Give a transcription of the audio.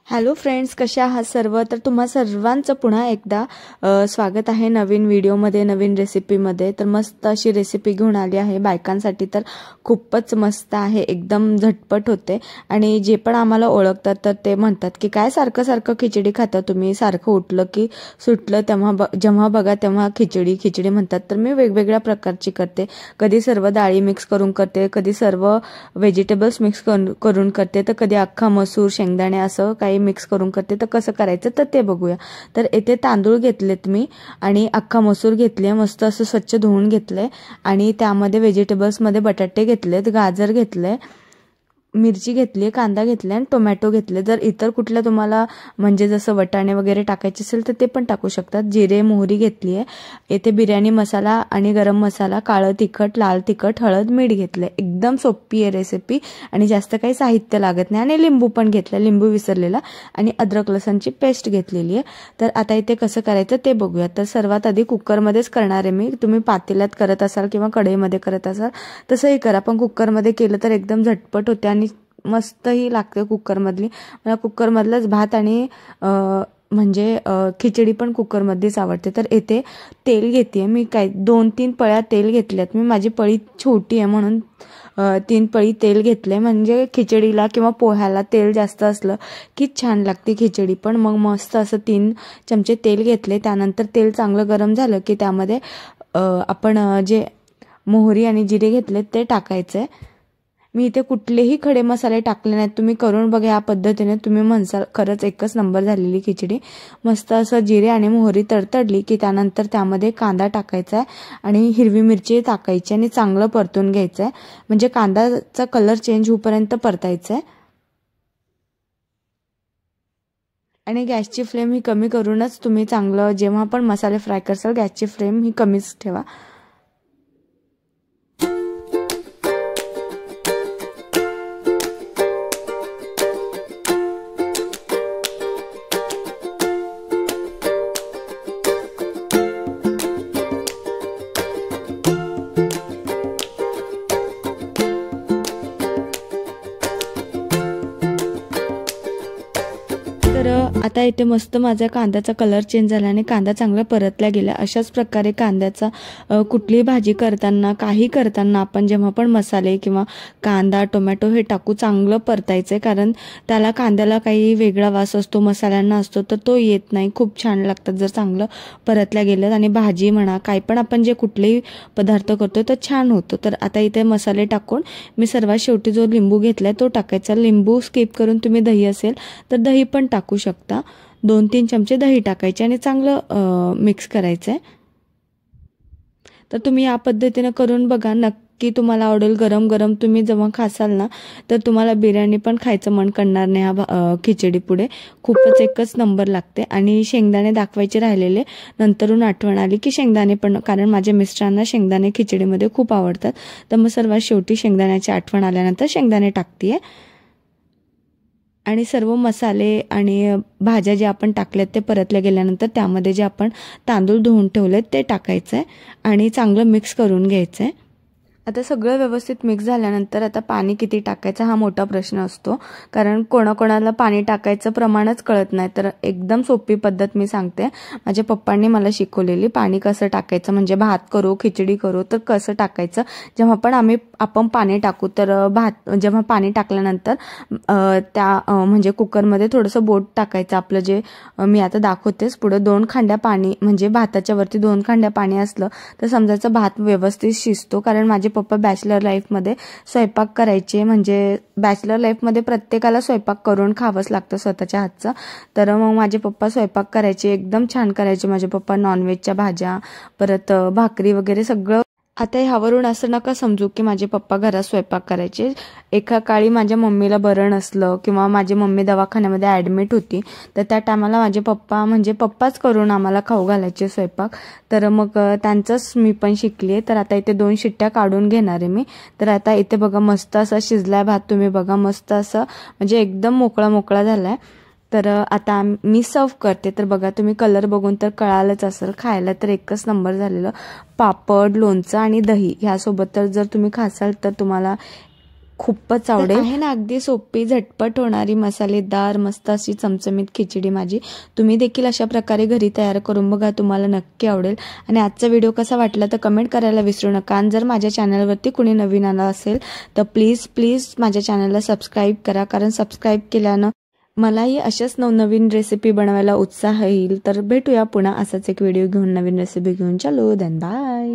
Hello friends, कशा आहात सर्व? तर तुम्हा सर्वांचं पुन्हा एकदा स्वागत आहे नवीन व्हिडिओमध्ये, नवीन रेसिपीमध्ये. तर मस्त अशी रेसिपी घेऊन आली आहे बायकांसाठी. तर खूपच मस्त आहे, एकदम झटपट होते. आणि जे पण आम्हाला ओळखतात तर ते म्हणतात की काय सारखं सारखं खिचडी खाता तुम्ही, सारखं उठलं की सुटलं जेव्हा बघा तेव्हा खिचडी खिचडी म्हणतात. तर मी वेगवेगळ्या प्रकारची करते. कधी सर्व डाळी मिक्स करून करते, कधी सर्व व्हेजिटेबल्स मिक्स करून करते, तर कधी अख्खा मसूर, शेंगदाणे असं काही मिक्स करून करते. तर कसं करायचं तर ते बघूया. तर येथे तांदूळ घेतलेत मी आणि अख्खा मसूर घेतले, मस्त असं स्वच्छ धुवून घेतले. आणि त्यामध्ये व्हेजिटेबल्समध्ये बटाटे घेतलेत, गाजर घेतले, मिरची घेतली, कांदा घेतला आणि टोमॅटो घेतले. जर इतर कुठल्या तुम्हाला म्हणजे जसं वटाणे वगैरे टाकायचे असेल तर ते पण टाकू शकतात. जिरे, मोहरी घेतली आहे. येथे बिर्याणी मसाला आणि गरम मसाला, काळं तिखट, लाल तिखट, हळद, मीठ घेतले. एकदम सोपी आहे रेसिपी आणि जास्त काही साहित्य लागत नाही. आणि लिंबू पण घेतलं, लिंबू विसरलेला, आणि अद्रक लसणची पेस्ट घेतलेली आहे. तर आता इथे कसं करायचं ते बघूया. तर सर्वात आधी कुकरमध्येच करणार आहे मी. तुम्ही पातेल्यात करत असाल किंवा कढईमध्ये करत असाल तसंही करा, पण कुकरमध्ये केलं तर एकदम झटपट होते आणि मस्तही लागते कुकरमधली. मला कुकरमधलाच भात आणि म्हणजे खिचडी पण कुकरमध्येच आवडते. तर येथे तेल घेते मी, काय 2-3 पळ्या तेल घेतल्यात मी. माझी पळी छोटी आहे म्हणून 3 पळी तेल घेतले. म्हणजे खिचडीला किंवा पोह्याला तेल जास्त असलं की छान लागते खिचडी पण. मग मस्त असं 3 चमचे तेल घेतले. त्यानंतर तेल चांगलं गरम झालं की त्यामध्ये आपण जे मोहरी आणि जिरे घेतले ते टाकायचे. मी इथे कुठलेही खडे मसाले टाकले नाहीत. तुम्ही करून बघा या पद्धतीने, तुम्ही म्हणसाल खरंच एकच नंबर झालेली खिचडी. मस्त असं जिरे आणि मोहरी तडतडली की त्यानंतर त्यामध्ये कांदा टाकायचा आहे आणि हिरवी मिरची टाकायची आणि चांगलं परतून घ्यायचं आहे. म्हणजे कांद्याचा कलर चेंज होईपर्यंत परतायचं आहे. आणि गॅसची फ्लेम ही कमी करूनच तुम्ही चांगलं जेव्हा पण मसाले फ्राय करसाल गॅसची फ्लेम ही कमीच ठेवा. तर आता इथे मस्त माझा कांद्याचा कलर चेंज झाला आणि कांदा चांगला परतला गेला. अशाच प्रकारे कांद्याचा कुठलीही भाजी करताना, काही करताना आपण जेव्हा पण मसाले किंवा कांदा, टोमॅटो हे टाकू चांगलं परतायचं आहे. कारण त्याला कांद्याला काही वेगळा वास असतो, मसाल्यांना असतो, तर तो येत नाही. खूप छान लागतात जर चांगलं परतल्या गेलं. आणि भाजी म्हणा काही पण आपण जे कुठलेही पदार्थ करतो तर छान होतो. तर आता इथे मसाले टाकून मी सर्वात शेवटी जो लिंबू घेतलाय तो टाकायचा. लिंबू स्किप करून तुम्ही दही असेल तर दही पण टाकू शकता. 2-3 चमचे दही टाकायचे आणि चांगलं मिक्स करायचं आहे. तर तुम्ही या पद्धतीने करून बघा, नक्की तुम्हाला आवडेल. गरम गरम तुम्ही जेव्हा खासाल ना तर तुम्हाला बिर्याणी पण खायचं मन करणार नाही ह्या खिचडी पुढे. खूपच एकच नंबर लागते. आणि शेंगदाणे दाखवायचे राहिलेले, नंतरून आठवण आली की शेंगदाणे पण, कारण माझ्या मिस्टरांना शेंगदाणे खिचडीमध्ये खूप आवडतात. तर मग सर्वात शेवटी शेंगदाण्याची आठवण आल्यानंतर शेंगदाणे टाकते. आणि सर्व मसाले आणि भाज्या जे आपण टाकल्यात ते परतल्या गेल्यानंतर त्यामध्ये जे आपण तांदूळ धुवून ठेवलेत ते टाकायचं आहे आणि चांगलं मिक्स करून घ्यायचं आहे. आता सगळं व्यवस्थित मिक्स झाल्यानंतर आता पाणी किती टाकायचं हा मोठा प्रश्न असतो. कारण कोणाकोणाला पाणी टाकायचं प्रमाणच कळत नाही. तर एकदम सोपी पद्धत मी सांगते, माझ्या पप्पांनी मला शिकवलेली. पाणी कसं टाकायचं म्हणजे भात करू, खिचडी करू तर कसं टाकायचं. जेव्हा पण आपण पाणी टाकू तर जेव्हा पाणी टाकल्यानंतर त्या म्हणजे कुकरमध्ये थोडंसं बोट टाकायचं आपलं, जे मी आता दाखवतेच पुढे. 2 खांड्या पाणी म्हणजे भाताच्या वरती 2 खांड्या पाणी असलं तर समजायचं भात व्यवस्थित शिजतो. कारण माझे पप्पा बॅचलर लाईफमध्ये स्वयंपाक करायचे. म्हणजे बॅचलर लाईफमध्ये प्रत्येकाला स्वयंपाक करून खावंच लागतं स्वतःच्या हातचं. तर मग माझे पप्पा स्वयंपाक करायचे, एकदम छान करायचे माझे पप्पा. नॉनव्हेजच्या भाज्या, परत भाकरी वगैरे सगळं. आता ह्यावरून असं नका समजू की माझे पप्पा घरात स्वयंपाक करायचे. एका काळी माझ्या मम्मीला बरं नसलं किंवा माझी मम्मी दवाखान्यामध्ये ॲडमिट होती तर त्या टायमाला माझे पप्पा म्हणजे पप्पाच करून आम्हाला खाऊ घालायचे स्वयंपाक. तर मग त्यांचंच मी पण शिकली आहे. तर आता इथे 2 शिट्ट्या काढून घेणार आहे मी. तर आता इथे बघा मस्त असा शिजलाय भात. तुम्ही बघा मस्त असं म्हणजे एकदम मोकळा मोकळा झालाय. तर आता मी सर्व करते. तर बघा तुम्ही कलर बघून तर कळालंच असेल. खायला तर एकच नंबर झालेलं. पापड, लोणचं आणि दही ह्यासोबत तर जर तुम्ही खासाल तर तुम्हाला खूपच आवडेल. आहे ना अगदी सोपी झटपट होणारी मसालेदार मस्त अशी चमचमीत खिचडी माझी. तुम्ही देखील अशा प्रकारे घरी तयार करून बघा, तुम्हाला नक्की आवडेल. आणि आजचा व्हिडिओ कसा वाटला तर कमेंट करायला विसरू नका. आणि जर माझ्या चॅनलवरती कुणी नवीन आला असेल तर प्लीज माझ्या चॅनलला सबस्क्राईब करा, कारण सबस्क्राईब केल्यानं मलाही अशाच नवनवीन रेसिपी बनवायला उत्साह येईल. तर भेटूया पुन्हा असाच एक व्हिडिओ घेऊन, नवीन रेसिपी घेऊन. चलो देन बाय.